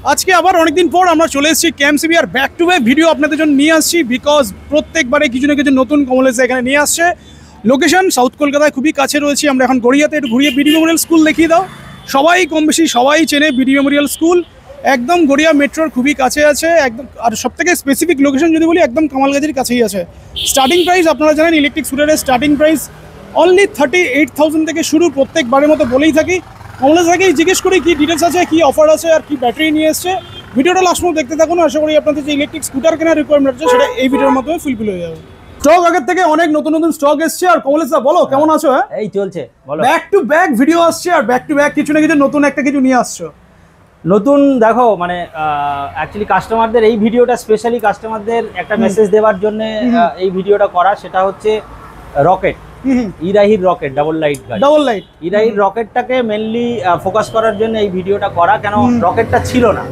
আজকে আবার অনেকদিন পর আমরা চলে এসেছি কেএমসিবি আর ব্যাক টু ব্যাক ভিডিও আপনাদের জন্য নিয়ে আসছি, বিকজ প্রত্যেকবারে কিছু না কিছু নতুন কমলেসা এখানে নিয়ে আসছে। লোকেশন সাউথ কলকাতায় খুবই কাছে রয়েছি আমরা এখন গড়িয়াতে। একটু ঘুরিয়ে বিডি মেমোরিয়াল স্কুল দেখিয়ে দাও। সবাই কম বেশি সবাই চেনে বিডি মেমোরিয়াল স্কুল, একদম গড়িয়া মেট্রোর খুবই কাছে আছে একদম। আর সব থেকে স্পেসিফিক লোকেশন যদি বলি, একদম কামালগাজির কাছেই আছে। স্টার্টিং প্রাইস আপনারা জানেন ইলেকট্রিক স্কুটারের স্টার্টিং প্রাইস অনলি 38,000 থেকে শুরু। প্রত্যেকবারের মতো বলেই থাকি, কমলেশাকেই জিজ্ঞেস করি কী ডিটেলস আছে, কী অফার আছে আর কী ব্যাটারি নিয়ে এসছে। ভিডিওটা লাস্ট পর্যন্ত দেখতে থাকুন, আশা করি আপনাদের যে ইলেকট্রিক স্কুটার কেনার রিকোয়ারমেন্ট আছে সেটা এই ভিডিওর মাধ্যমে ফুলফিল হয়ে যাবে। স্টক আগের থেকে অনেক নতুন নতুন স্টক এসছে। আর কমলেশা বলো কেমন আছো? হ্যাঁ এই চলছে, বলো। ব্যাক টু ব্যাক ভিডিও আসছে আর ব্যাক টু ব্যাক কিছু না কিছু নতুন একটা কিছু নিয়ে আসছো। নতুন দেখো, মানে অ্যাকচুয়ালি কাস্টমারদের এই ভিডিওটা স্পেশালি কাস্টমারদের একটা মেসেজ দেওয়ার জন্য এই ভিডিওটা করা। সেটা হচ্ছে রকেট, ইরাহির রকেট ডাবল লাইট গাড়ি। ডাবল লাইট ইরাহির রকেটটাকে মেনলি ফোকাস করার জন্য এই ভিডিওটা করা। কেন রকেটটা ছিল না,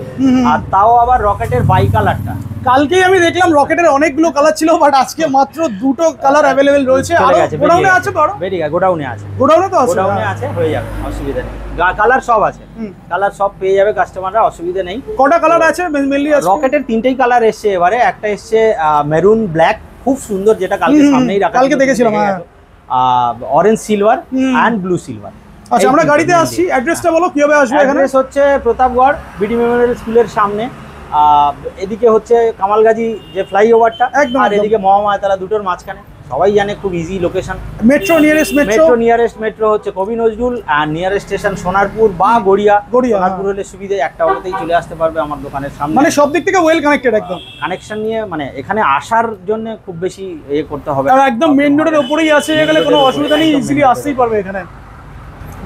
আর তাও আবার রকেটের বাই কালারটা। কালকেই আমি দেখলাম রকেটের অনেকগুলো কালার ছিল, বাট আজকে মাত্র দুটো কালার অ্যাভেলেবেল রয়েছে। আর গোডাউনে আছে তো? বেরিয়ে গোডাউনে আছে, গোডাউনে তো আছে, গোডাউনে আছে, হয়ে যাবে, অসুবিধা নেই। কালার সব আছে, কালার সব পেয়ে যাবে কাস্টমাররা, অসুবিধা নেই। কটা কালার আছে মেনলি? রকেটের তিনটেই কালার এসছে এবারে। একটা এসছে মেরুন ব্ল্যাক, খুব সুন্দর, যেটা কালকে সামনেই রাখা, কালকে দেখেছিলাম। Orange silver and blue silver. আচ্ছা, আমরা গাড়িতে আসছি। অ্যাড্রেসটা বলো, কিভাবে আসবে এখানে? অ্যাড্রেস হচ্ছে প্রতাপগড় বিডি মেমোরিয়াল স্কুলের সামনে। এদিকে হচ্ছে কামালগাজি যে ফ্লাইওভারটা, আর এদিকে মহামায়াতলা, দুটোর মাঝখানে। সবাই জানে, খুব easy location. Metro nearest metro হচ্ছে কবি নজরুল, আর নিয়ারেস্ট স্টেশন সোনারপুর বা গড়িয়া। সোনারপুর হলে সুবিধে, একটা অটোতেই চলে আসতে পারবে আমার দোকানের সামনে। মানে সব দিক থেকে ওয়েল কানেক্টেড, একদম কানেকশন নিয়ে, মানে এখানে আসার জন্য খুব বেশি করতে হবে। আর একদম মেইন রোডের উপরেই আছে, গেলে কোনো অসুবিধা নেই, ইজিলি আসতেই পারবে এখানে।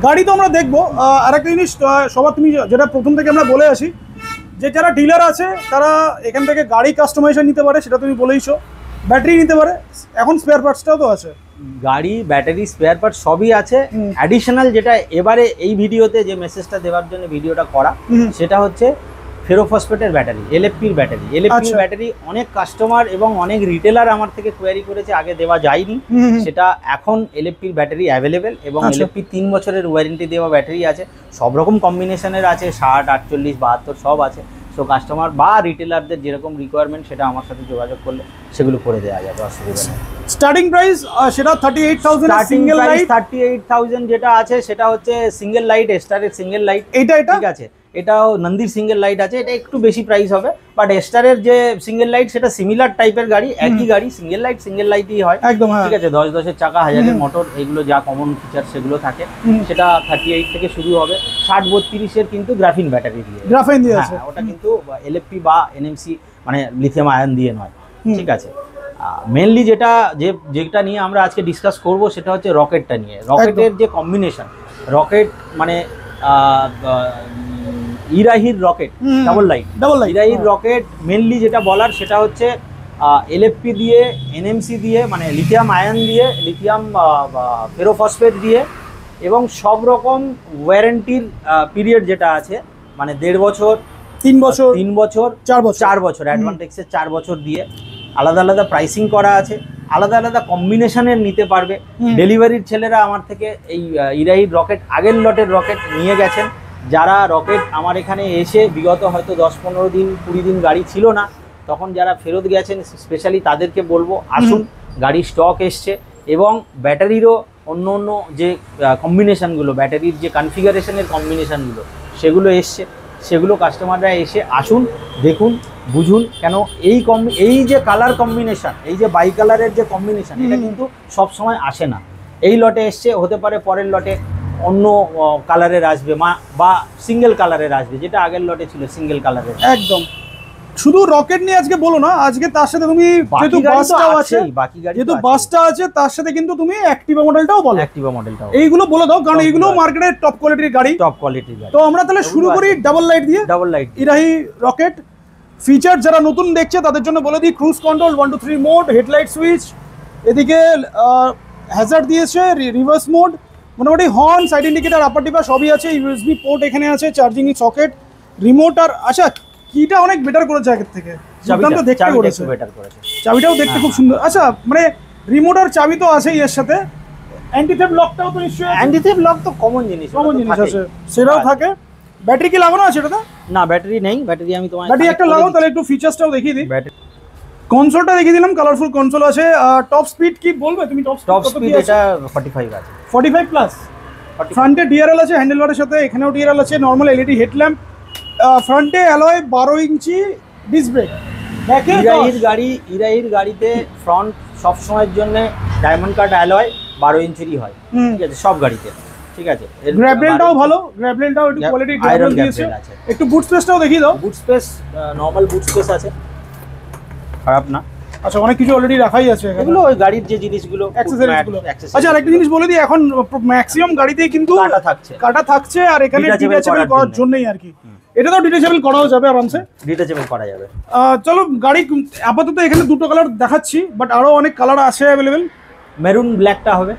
গাড়ি তো আমরা দেখবো। আর একটা জিনিস সবার, তুমি যেটা প্রথম থেকে আমরা বলে আসি, যে যারা ডিলার আছে তারা এখান থেকে গাড়ি কাস্টমাইজেশন নিতে পারে, সেটা তুমি বলেইছো। ব্যাটারি নিতে পারে, এখন স্পেয়ার পার্টসটাও তো আছে। গাড়ি, ব্যাটারি, স্পেয়ার পার্ট সবই আছে। অ্যাডিশনাল যেটা এবারে এই ভিডিওতে যে মেসেজটা দেওয়ার জন্য ভিডিওটা করা, সেটা হচ্ছে ফেরোফসফেটের ব্যাটারি, এলএফপির ব্যাটারি। এলএফপির ব্যাটারি অনেক কাস্টমার এবং অনেক রিটেলার আমার থেকে কোয়ারি করেছে, আগে দেওয়া যায়নি। সেটা এখন এলএফপির ব্যাটারি অ্যাভেলেবেল, এবং এলএফপি 3 বছরের ওয়ারেন্টি দেওয়া ব্যাটারি আছে। সব রকম কম্বিনেশনের আছে, 60, 48, 72 সব আছে। সো কাস্টমার বা রিটেলারদের যেরকম রিকোয়ারমেন্ট, সেটা আমার সাথে যোগাযোগ করলে সেগুলো করে দেওয়া যাবে, অসুবিধা নেই। স্টার্টিং প্রাইস সেটা 38,000, সিঙ্গেল লাইট 38,000 যেটা আছে সেটা হচ্ছে সিঙ্গেল লাইট, স্টারের সিঙ্গেল লাইট। এটা ঠিক আছে, এটাও নন্দীর সিঙ্গেল লাইট আছে, এটা একটু বেশি প্রাইস হবে। বাট স্টারের যে সিঙ্গেল লাইট সেটা সিমিলার টাইপের গাড়ি, একই গাড়ি। সিঙ্গেল লাইটই হয়, একদম ঠিক আছে। 10-10 চাকা, 1000 মোটর, এগুলো যা কমন ফিচার সেগুলো থাকে। সেটা 38 থেকে শুরু হবে। 60-32 কিন্তু গ্রাফিন ব্যাটারি দিয়ে, আছে ওটা কিন্তু এলএফপি বা এনএমসি, মানে লিথিয়াম আয়ন দিয়ে নয়, ঠিক আছে। মেনলি যেটা নিয়ে আমরা আজকে ডিসকাস করব সেটা হচ্ছে রকেটটা নিয়ে। রকেটের যে কম্বিনেশন, রকেট মানে ইরাহির রকেট ডাবল লাইট, ইরাহির রকেট মেনলি যেটা বলার সেটা হচ্ছে এলএফপি দিয়ে, এনএমসি দিয়ে, মানে লিথিয়াম আয়ন দিয়ে, লিথিয়াম ফেরোফসফেট দিয়ে, এবং সব রকম ওয়ারেন্টির পিরিয়ড যেটা আছে, মানে 1.5 বছর, 3 বছর, 4 বছর অ্যাডভান্টেক্সের 4 বছর দিয়ে আলাদা আলাদা প্রাইসিং করা আছে। আলাদা আলাদা কম্বিনেশনের নিতে পারবে। ডেলিভারির ছেলেরা আমার থেকে এই ইরাহির রকেট, আগের লটের রকেট নিয়ে গেছেন। যারা রকেট আমার এখানে এসে বিগত হয়তো 10-15 দিন, 20 দিন গাড়ি ছিল না, তখন যারা ফেরত গেছেন, স্পেশালি তাদেরকে বলবো আসুন, গাড়ির স্টক এসছে। এবং ব্যাটারিরও অন্য অন্য যে কম্বিনেশানগুলো, ব্যাটারির যে কনফিগারেশনের কম্বিনেশানগুলো, সেগুলো এসছে। সেগুলো কাস্টমাররা এসে আসুন, দেখুন, বুঝুন। কেন এই যে কালার কম্বিনেশান, এই যে বাই কালারের যে কম্বিনেশান, এটা কিন্তু সব সময় আসে না। এই লটে এসছে, হতে পারে পরের লটে অন্য কালারের আসবে, বা সিঙ্গেল কালারের আসবে, যেটা আগের লটে ছিল সিঙ্গেল কালারের। একদম। শুধু রকেট নিয়ে আজকে বলো না, আজকে তার সাথে তুমি যেহেতু বাসটাও আছে, যেহেতু বাসটা আছে, তার সাথে কিন্তু তুমি অ্যাক্টিভা মডেলটাও বলো। এইগুলো বলে দাও, কারণ এইগুলো মার্কেটের টপ কোয়ালিটির গাড়ি। তো আমরা তাহলে শুরু করি ডাবল লাইট দিয়ে। ইরাহি রকেট ফিচার যারা নতুন দেখছে তাদের জন্য বলে দিই, cruise control, 1 to 3 mode, headlight switch, এদিকে হ্যাজার্ড দিয়েছে, রিভার্স মোড, মোটামুটি horn, side indicator, upper dipper সবই আছে। ইউএসবি পোর্ট এখানে আছে, চার্জিং সকেট, রিমোট। আর আচ্ছা, কিটা অনেক বেটার করেছে আগের থেকে, চাবিটাও দেখতে খুব সুন্দর। আচ্ছা, মানে রিমোট আর চাবি তো আছেই এর সাথে। অ্যান্টি-থেফ লকটাও তো নিশ্চয়ই, অ্যান্টি-থেফ লক তো কমন জিনিস আছে, সেটাও থাকে। ব্যাটারি কি লাগানো আছে এটাতে? না ব্যাটারি নেই, ব্যাটারি আমি তোমার ব্যাটারি একটা লাগাও তাহলে একটু ফিচার্সটাও দেখিয়ে দিই। ব্যাটারি কনসোলটা দেখিয়ে দিলাম, কালারফুল কনসোল আছে। টপ স্পিড কি বলবে তুমি? টপ স্পিড এটা 45 আছে, 45 প্লাস। ফ্রন্টে ডিআরএল আছে হ্যান্ডেলবারের সাথে, এখানেও ডিআরএল আছে, নরমাল এলইডি হেডল্যাম্প, ফ্রন্টে অ্যালয় 12 ইঞ্চি ডিস্ক ব্রেক। ব্যাকে ইরাইর গাড়িতে ফ্রন্ট সব সময়ের জন্য ডায়মন্ড কাট অ্যালয় 12 ইঞ্চিরই হয়, ঠিক আছে সব গাড়িতে, ঠিক আছে। গ্র্যাবলেনটাও ভালো, গ্র্যাবলেনটাও একটু কোয়ালিটি গ্র্যাবলেন দিয়েছে। একটু বুট স্পেসটাও দেখিয়ে দাও। বুট স্পেস নরমাল বুট স্পেস আছে, খারাপ না। আচ্ছা, অনেক কিছু অলরেডি রাখাই আছে এখানে, এগুলো ওই গাড়ির যে জিনিসগুলো অ্যাকসেসরিজগুলো। আচ্ছা, আরেকটা জিনিস বলে দিই, এখন ম্যাক্সিমাম গাড়িতেই কিন্তু কাটা থাকছে, আর এখানে ডিটাচেবল করার জন্যই আর কি। এটা তো ডিটাচেবল করাও যাবে আরামসে, ডিটাচেবল করা যাবে। চলো গাড়ি আপাতত এখানে দুটো কালার দেখাচ্ছি, বাট আরো অনেক কালার আছে অ্যাভেলেবেল। মেরুন ব্ল্যাকটা হবে।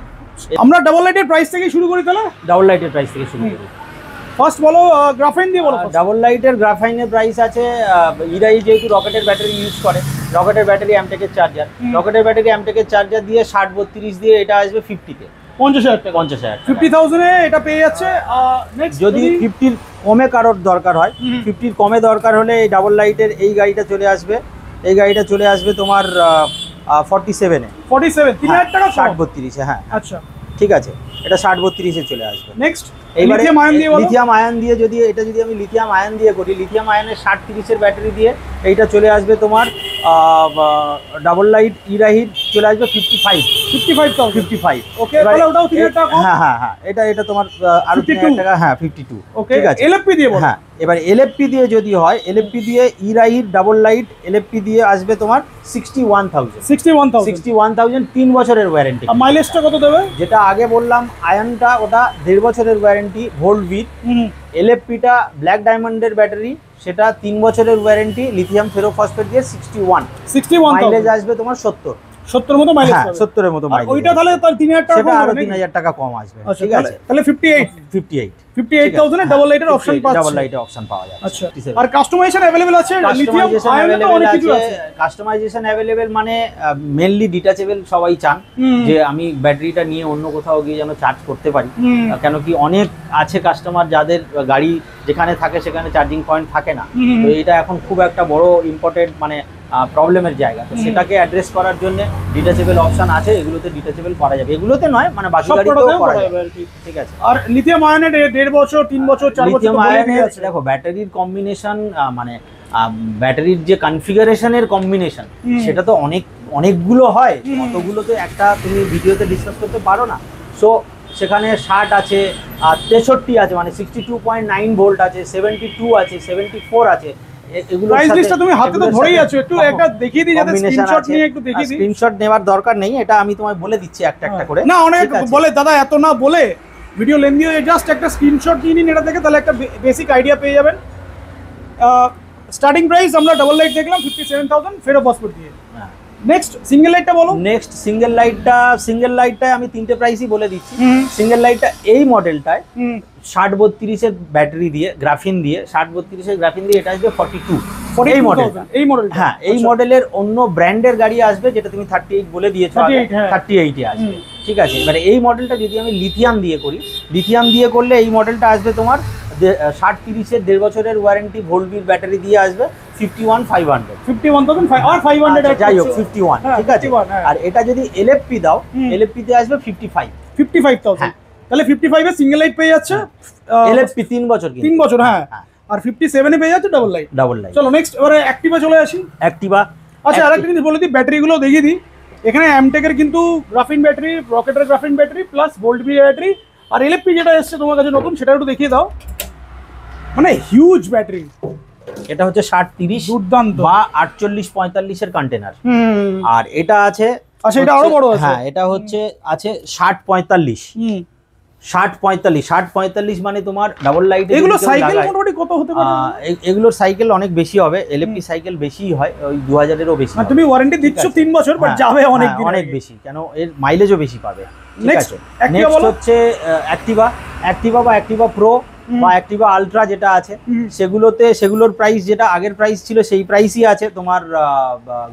আমরা ডাবল লাইটের প্রাইস থেকে শুরু করি তাহলে। ডাবল লাইটের প্রাইস থেকে শুরু করি। ফার্স্ট বলো, গ্রাফাইন দিয়ে বলো। ডাবল লাইটের গ্রাফাইনের প্রাইস আছে, ইরাই যেহেতু রকেটের ব্যাটারি ইউজ করে, রকেটের ব্যাটারি অ্যামটেকের চার্জার, রকেটের ব্যাটারি অ্যামটেকের চার্জার দিয়ে 60-32 দিয়ে এটা আসবে 50-তে, 50,000 টাকা। 50,000 50,000 এ এটা পেয়ে যাচ্ছে। নেক্সট যদি 50 কমে কারোর দরকার হয়, 50 কমে দরকার হলে এই ডাবল লাইটের এই গাড়িটা চলে আসবে, এই গাড়িটা চলে আসবে তোমার 47 এ। 47 3000 টাকা 60-32 এ, হ্যাঁ আচ্ছা ঠিক আছে, এটা 60-32 এ চলে আসবে। নেক্সট এইবারে লিথিয়াম আয়ন দিয়ে বলো। লিথিয়াম আয়ন দিয়ে যদি আমি লিথিয়াম আয়ন দিয়ে করি, লিথিয়াম আয়নের 60-30 এর ব্যাটারি দিয়ে এইটা চলে আসবে তোমার ডাবল লাইট ইরাহির চলে আসবে 55,000। ওকে, তাহলে ওটাও 3000 টাকা কম। হ্যাঁ এটা তোমার আরো 3000 টাকা, হ্যাঁ 52। ওকে, ঠিক আছে। এলএফপি দিয়ে বলো। হ্যাঁ, এবার এলএফপি দিয়ে যদি হয়, এলএফপি দিয়ে ইরাহির ডাবল লাইট এলএফপি দিয়ে আসবে তোমার 61,000 3 বছরের ওয়ারেন্টি। আর মাইলেজটা কত দেবে? যেটা আগে বললাম আয়নটা ওটা 1.5 বছরের ওয়ারেন্টি ভোল্ট উইথ, এলএফপিটা ব্ল্যাক ডায়মন্ডের ব্যাটারি সেটা 3 বছরের ওয়ারেন্টি লিথিয়াম ফেরোফসফেট দিয়ে 61 মাইলেজ আসবে তোমার 70 মতো মাইলেজ পাবে। 70 এর মতো মাইলেজ। ওইটা তাহলে 3000 টাকা সেটা আরো 3000 টাকা কম আসবে, ঠিক আছে। তাহলে 58,000 এ ডাবল লাইটের অপশন পাচ্ছেন। ডাবল লাইটের অপশন পাওয়া যাচ্ছে। আচ্ছা, আর কাস্টমাইজেশন अवेलेबल আছে, লিথিয়াম আয়নে অনেক কিছু আছে। কাস্টমাইজেশন अवेलेबल মানে মেইনলি ডিটাচেবল সবাই চান যে আমি ব্যাটারিটা নিয়ে অন্য কোথাও গিয়ে যেন চার্জ করতে পারি, কেন কি অনেক আছে কাস্টমার যাদের গাড়ি যেখানে থাকে সেখানে চার্জিং পয়েন্ট থাকে না, তো এটা এখন খুব একটা বড় ইম্পর্টেন্ট মানে প্রবলেমের জায়গা, তো সেটাকে অ্যাড্রেস করার জন্য ডিটাচেবল অপশন আছে, এগুলোতে ডিটাচেবল করা যাবে, এগুলোতে নয় মানে বাকি গাড়িতেও করা যাবে, ঠিক আছে। আর লিথিয়াম আয়নে 1.5 বছর 3 বছর 4 বছর লিথিয়াম আয়নে দেখো ব্যাটারির কম্বিনেশন মানে ব্যাটারির যে কনফিগারেশনের কম্বিনেশন সেটা তো অনেকগুলো হয়, অতগুলো তো একটা তুমি ভিডিওতে ডিসকাস করতে পারো না। সো সেখানে 60 আছে, 63 আছে মানে 62.9 ভোল্ট আছে, 72 আছে, 74 আছে, এগুলো প্রাইস লিস্টটা তুমি হাতে তো ধরেই আছো, একটু একটা দেখিয়ে দিই যাতে স্ক্রিনশট নিয়ে একটু দেখিয়ে দিই। স্ক্রিনশট নেওয়ার দরকার নেই, এটা আমি তোমায় বলে দিচ্ছি একটা করে। না, অনেক বলে দাদা এত না বলে ভিডিও লেন্দি হয়ে, জাস্ট একটা স্ক্রিনশট নিয়ে নিন এটা থেকে, তাহলে একটা বেসিক আইডিয়া পেয়ে যাবেন। স্টার্টিং প্রাইস আমরা ডাবল লাইট দেখলাম 57,000 ফেরোফসফেট দিয়ে। নেক্সট সিঙ্গেল লাইটটা বলো। নেক্সট সিঙ্গেল লাইটটায় আমি তিনটে প্রাইসই বলে দিচ্ছি। সিঙ্গেল লাইটটা এই মডেলটায় 60-32 এর ব্যাটারি দিয়ে গ্রাফিন দিয়ে 60-32 এর গ্রাফিন দিয়ে এটা আসবে 42 এই মডেলটা। হ্যাঁ, এই মডেলের অন্য ব্র্যান্ডের গাড়ি আসবে যেটা তুমি 38 বলে দিয়েছো, 38 এ আসবে, ঠিক আছে। এবারে এই মডেলটা যদি আমি লিথিয়াম দিয়ে করি, লিথিয়াম দিয়ে করলে এই মডেলটা আসবে তোমার 60-30 এর 1.5 বছরের ওয়ারেন্টি ভোল্টবির ব্যাটারি দিয়ে আসবে 51,500 যাই হোক 51, ঠিক আছে। আর এটা যদি এলএফপি দাও, এলএফপি তে আসবে 55,000। তাহলে 55 এ সিঙ্গেল লাইট পেয়ে যাচ্ছে, এলএফপি 3 বছর, 3 বছর, হ্যাঁ। আর 57 এ পেয়ে যাচ্ছে ডাবল লাইট। চলো নেক্সট এবারে অ্যাক্টিভা চলে আসি। অ্যাক্টিভা, আচ্ছা আরেকটা জিনিস বলে দিই, ব্যাটারিগুলো দেখিয়ে দিই। এখানে অ্যামটেকের কিন্তু গ্রাফিন ব্যাটারি, রকেটের গ্রাফিন ব্যাটারি প্লাস ভোল্টবি ব্যাটারি, আর এলএফপি যেটা এসছে তোমার কাছে নতুন সেটা একটু দেখিয়ে দাও। মানে হিউজ ব্যাটারি, এটা হচ্ছে 60-30 দুর্দান্ত বা 48-45 এর কন্টেনার। আর এটা আছে, আচ্ছা এটা আরো বড় আছে, হ্যাঁ এটা হচ্ছে আছে 60-45। 60-45 মানে তোমার ডাবল লাইট। এগুলো সাইকেল মোটামুটি কত হতে পারে? এগুলোর সাইকেল অনেক বেশি হবে, এলএফপি সাইকেল বেশি হয়, ওই 2000 এরও বেশি। তুমি ওয়ারেন্টি দিচ্ছ 3 বছর, বাট যাবে অনেক দিন, অনেক বেশি, কেন এর মাইলেজও বেশি পাবে, ঠিক আছে। নেক্সট হচ্ছে অ্যাক্টিভা বা অ্যাক্টিভা প্রো বা অ্যাক্টিভা আলট্রা যেটা আছে, সেগুলোর প্রাইস যেটা আগের প্রাইস ছিল সেই প্রাইসই আছে তোমার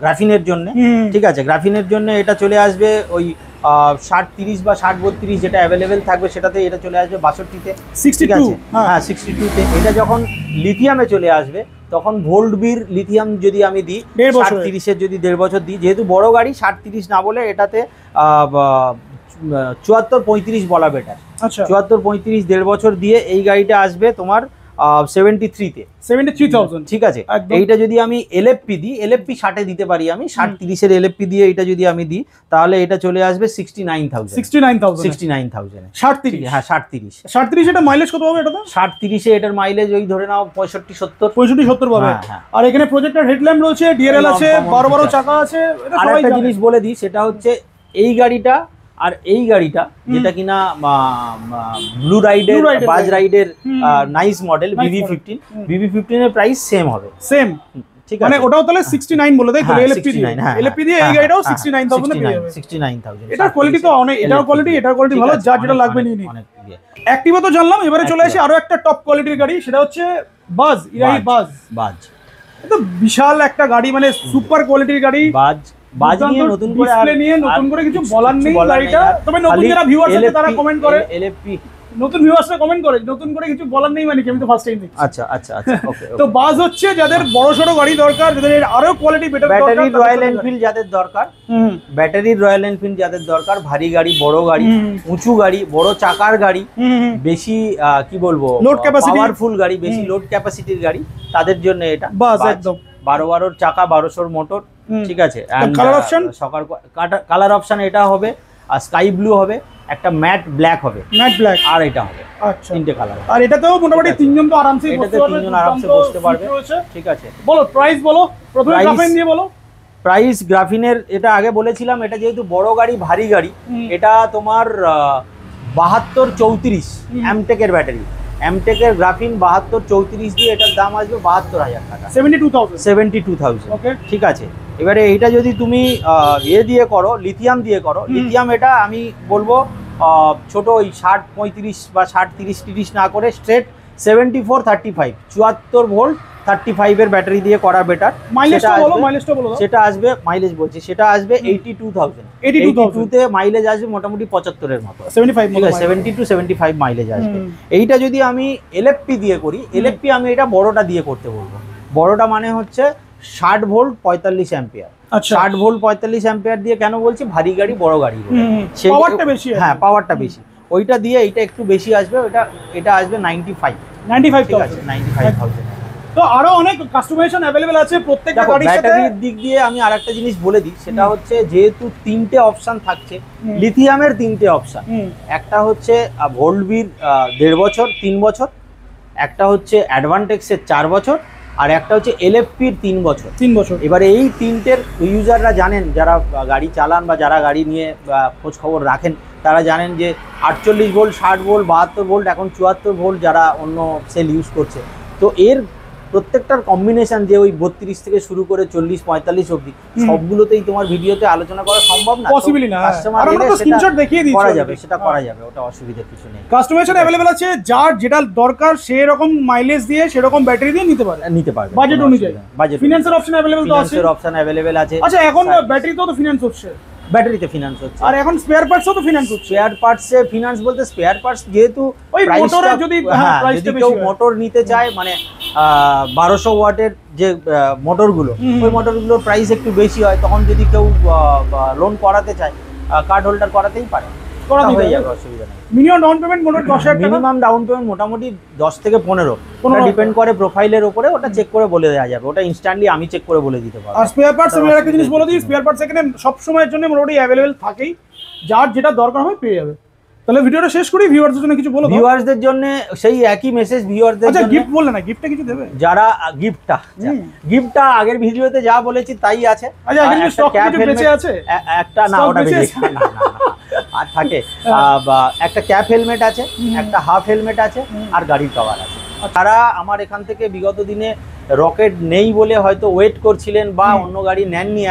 গ্রাফিনের জন্য, ঠিক আছে। গ্রাফিনের জন্য এটা চলে আসবে ওই 60-30 বা 60-32 যেটা অ্যাভেলেবেল থাকবে সেটাতে এটা চলে আসবে 62-তে, 62 হ্যাঁ 62-তে। এটা যখন লিথিয়ামে চলে আসবে তখন ভোল্ট বির লিথিয়াম যদি আমি দিই 60-30-এর যদি 1.5 বছর দিই, যেহেতু বড় গাড়ি 60-30 না বলে এটাতে 74-35 বলা বেটার। আচ্ছা 74-35 1.5 বছর দিয়ে এই গাড়িটা আসবে তোমার 73-তে, 73,000 ঠিক আছে। এইটা যদি আমি এলএফপি দিই, এলএফপি 60-এ দিতে পারি আমি, 60-30-এর এলএফপি দিয়ে এটা যদি আমি দিই তাহলে এটা চলে আসবে 69,000, 69,000 60-30 হ্যাঁ 60-30। 60-30 এটা মাইলেজ কত হবে এটাতে? 60-30-এ এটার মাইলেজ ওই ধরে নাও 65-70, 65-70 পাবে। হ্যাঁ। আর এখানে প্রজেক্টর হেডল্যাম্প রয়েছে, ডিআরএল আছে, 12 চাকা আছে। এটা আর সবাই একটা জানে। জিনিস বলে দিই, সেটা হচ্ছে এই গাড়িটা আর এই গাড়িটা যেটা কিনা ব্লু রাইডের, বাজ রাইডের নাইস মডেল VV15, VV15 এর প্রাইস সেম হবে, সেম, ঠিক মানে আছে। ওটাও তাহলে 69 বলে দেয়, তাহলে এলএফপি দিয়ে, এলএফপি দিয়ে এই গাড়িটাও 69,000 এ পেয়ে যাবে। 69,000। এটার কোয়ালিটি তো অনেক, এটার কোয়ালিটি ভালো, যার যেটা লাগবে নিয়ে নিন। অ্যাক্টিভা তো জানলাম, এবারে চলে আসি আরো একটা টপ কোয়ালিটির গাড়ি, সেটা হচ্ছে বাজ, ইরাহি বাজ। এটা বিশাল একটা গাড়ি, মানে সুপার কোয়ালিটির গাড়ি। বাজ নিয়ে নতুন করে ডিসপ্লে নিয়ে নতুন করে কিছু বলার নেই গাড়িটা, তবে নতুন যারা ভিউয়ার্স আছে তারা কমেন্ট করে, এলএফপি নতুন ভিউয়ার্সরা কমেন্ট করে নতুন করে কিছু বলার নেই, মানে কি আমি তো ফার্স্ট টাইম দেখছি। আচ্ছা ওকে। তো বাজ হচ্ছে যাদের বড় সড়ো গাড়ি দরকার, যাদের আরো কোয়ালিটি বেটার দরকার, ব্যাটারি রয়্যাল এনফিল্ড যাদের দরকার, ব্যাটারি রয়্যাল এনফিল্ড যাদের দরকার, ভারী গাড়ি, বড় গাড়ি, উঁচু গাড়ি, বড় চাকার গাড়ি, বেশি কি বলবো লোড ক্যাপাসিটি, পাওয়ারফুল গাড়ি, বেশি লোড ক্যাপাসিটির গাড়ি, তাদের জন্য এটা বাজ একদম 12 চাকা, 1200 মোটর, ঠিক আছে। কালার অপশন, কালার অপশন এটা হবে, আর স্কাই ব্লু হবে, একটা ম্যাট ব্ল্যাক হবে, ম্যাট ব্ল্যাক, আর এটা হবে। আচ্ছা, তিনটে কালার। আর এটাতেও মোটামুটি তিনজন তো আরামসে বসতে পারবে, তিনজন আরামসে বসতে পারবে, ঠিক আছে। বলো প্রাইস বলো, প্রথমে গ্রাফিন দিয়ে বলো। প্রাইস গ্রাফিনের এটা আগে বলেছিলাম, এটা যেহেতু বড় গাড়ি, ভারী গাড়ি, এটা তোমার 72-34 এমটেকের ব্যাটারি, এমটেকের গ্রাফিন 72-34 দিয়ে এটার দাম আসবে 72,000 টাকা, 72,000, ওকে, ঠিক আছে। এবারে এইটা যদি তুমি দিয়ে করো, লিথিয়াম দিয়ে করো, লিথিয়াম এটা আমি বলবো ছোট ওই 60-35 বা 60-30 না করে স্ট্রেট 74-35, 74 ভোল্ট 35 এর ব্যাটারি দিয়ে করা বেটার। মাইলেজটা বলো, সেটা আসবে, মাইলেজ বলছি, সেটা আসবে 82,000, 82তে মাইলেজ আসবে মোটামুটি 75 এর মতো, 70-75 মাইলেজ আসবে। এইটা যদি আমি এলএফপি দিয়ে করি, এলএফপি আমি এটা বড়টা দিয়ে করতে বলবো। বড়টা মানে হচ্ছে 60 ভোল্ট 45 অ্যাম্পিয়ার। 60 ভোল্ট 45 অ্যাম্পিয়ার দিয়ে কেন বলছি, ভারী গাড়ি, বড় গাড়ি, পাওয়ারটা বেশি, হ্যাঁ পাওয়ারটা বেশি, ওইটা দিয়ে এইটা একটু বেশি আসবে, এটা আসবে 95, ঠিক আছে, 95,000। তো আরো অনেক কাস্টমাইজেশন अवेलेबल আছে প্রত্যেকটা গাড়ির সাথে। ব্যাটারির দিক দিয়ে আমি আরেকটা জিনিস বলে দিই, সেটা হচ্ছে যেহেতু তিনটে অপশন থাকছে, লিথিয়ামের তিনটে অপশন, একটা হচ্ছে ভোল্টবির 1.5 বছর 3 বছর, একটা হচ্ছে অ্যাডভান্টেক্সের 4 বছর, আর একটা হচ্ছে এলএফপির 3 বছর। এবারে এই তিনটের ইউজাররা জানেন, যারা গাড়ি চালান বা যারা গাড়ি নিয়ে খোঁজ খবর রাখেন, তারা জানেন যে 48 ভোল্ট, 60 ভোল্ট, 72 ভোল্ট, এখন 74 ভোল্ট যারা অন্য সেল ইউজ করছে। তো এর প্রত্যেকটার কম্বিনেশন যে ওই 32 থেকে শুরু করে 40-45 অবধি, সবগুলোতেই তোমার ভিডিওতে আলোচনা করা সম্ভব না, পসিবল না। কাস্টমার আমরা তো স্ক্রিনশট দেখিয়ে দিয়েছি, করা যাবে, সেটা করা যাবে, ওটা অসুবিধা কিছু নেই। কাস্টমাইজেশন अवेलेबल আছে, যার যেটা দরকার সেই রকম মাইলেজ দিয়ে সেরকম ব্যাটারি দিয়ে নিতে পারবে বাজেট অনুযায়ী। ফিনান্সের অপশন अवेलेबल তো আছে, ফিনান্সের অপশন अवेलेबल আছে। আচ্ছা, এখন ব্যাটারিতেও তো ফিনান্স হচ্ছে, ব্যাটারিতে ফিনান্স হচ্ছে, আর এখন স্পেয়ার পার্টসও তো ফিনান্স হচ্ছে। স্পেয়ার পার্টসে ফিনান্স বলতে স্পেয়ার পার্টস যেহেতু ওই মোটরে যদি কেউ মোটর নিতে চায়, মানে 1200 ওয়াটের যে মোটরগুলো, ওই মোটরগুলোর প্রাইস একটু বেশি হয়, তখন যদি কেউ লোন করাতে চায়, কার্ড হোল্ডার করাতেই পারে, হয়ে যাবে, অসুবিধা নেই। মিনিমাম ডাউন পেমেন্ট মোটামুটি 10,000 টাকা, মিনিমাম ডাউন পেমেন্ট মোটামুটি 10 থেকে 15, ওটা ডিপেন্ড করে প্রোফাইলের উপরে, ওটা চেক করে বলে দেওয়া যাবে, ওটা ইনস্ট্যান্টলি আমি চেক করে বলে দিতে পারবো। আর স্পেয়ার পার্টস আমি একটা জিনিস বলে দিই, স্পেয়ার পার্টস এখানে সব সময়ের জন্য মোটামুটি अवेलेबल থাকেই, যার যেটা দরকার হয় পেয়ে যাবে। তাহলে ভিডিওটা শেষ করি, ভিউয়ারদের জন্য কিছু বলো। ভিউয়ারদের জন্য সেই একই মেসেজ, ভিউয়ারদের জন্য। আচ্ছা, গিফট বললে না, গিফটটা কিছু দেবে? যারা গিফটটা আগের ভিডিওতে যা বলেছি তাই আছে। আচ্ছা, আগের যে স্টক কিছু বেঁচে আছে, একটা না, ওটা বেঁচে না, আর থাকে একটা ক্যাপ হেলমেট আছে, একটা হাফ হেলমেট আছে, আর গাড়ির কভার আছে। তারা আমার এখান থেকে বিগত দিনে রকেট নেই বলে হয়তো ওয়েট করছিলেন, বা অন্য গাড়ি নেননি,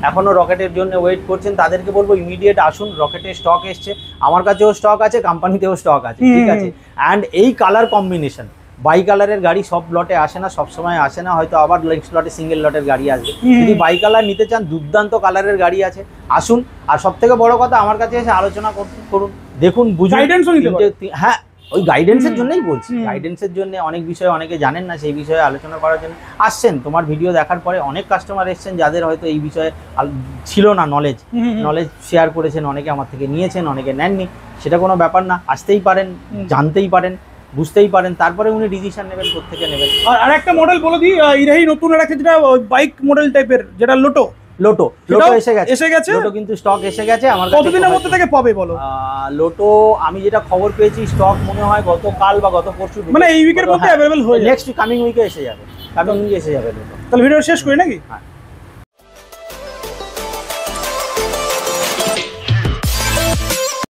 এখনো রকেটের জন্য ওয়েট করছেন, তাদেরকে বলবো ইমিডিয়েট আসুন, রকেটের স্টক এসছে, আমার কাছেও স্টক আছে, কোম্পানিতেও স্টক আছে, ঠিক আছে। অ্যান্ড এই কালার কম্বিনেশন বাই কালারের গাড়ি সব লটে আসে না, সব সময় আসে না, হয়তো আবার নেক্সট লটে সিঙ্গেল লটের গাড়ি আসবে। যদি বাই কালার নিতে চান, দুর্দান্ত কালারের গাড়ি আছে, আসুন। আর সব থেকে বড় কথা, আমার কাছে এসে আলোচনা করুন, দেখুন, বুঝুন। গাইডেন্সও নিতে পারেন। হ্যাঁ, ওই গাইডেন্সের জন্যই বলছি, গাইডেন্সের জন্য অনেক বিষয়ে অনেকে জানেন না, সেই বিষয়ে আলোচনা করার জন্য আসছেন। তোমার ভিডিও দেখার পরে অনেক কাস্টমার এসেছেন যাদের হয়তো এই বিষয়ে ছিল না নলেজ শেয়ার করেছেন, অনেকে আমার থেকে নিয়েছেন, অনেকে নেননি, সেটা কোনো ব্যাপার না। আসতেই পারেন, জানতেই পারেন, বুঝতেই পারেন, তারপরে উনি ডিসিশন নেবেন কোত্থেকে নেবেন। আর একটা মডেল বলে দিই, ইরাহি নতুন একটা যেটা বাইক মডেল টাইপের, যেটা লোটো এসে গেছে, লোটো কিন্তু স্টক এসে গেছে আমার কাছে। কতদিনের মধ্যে থেকে পাবে বলো? লোটো আমি যেটা খবর পেয়েছি, স্টক মনে হয় গতকাল বা গত পরশু, মানে এই উইকের মধ্যে অ্যাভেলেবল হয়ে যাবে। নেক্সট কামিং উইকে এসে যাবে, কামিং উইকে এসে যাবে লোটো। তাহলে ভিডিও শেষ করি নাকি? হ্যাঁ।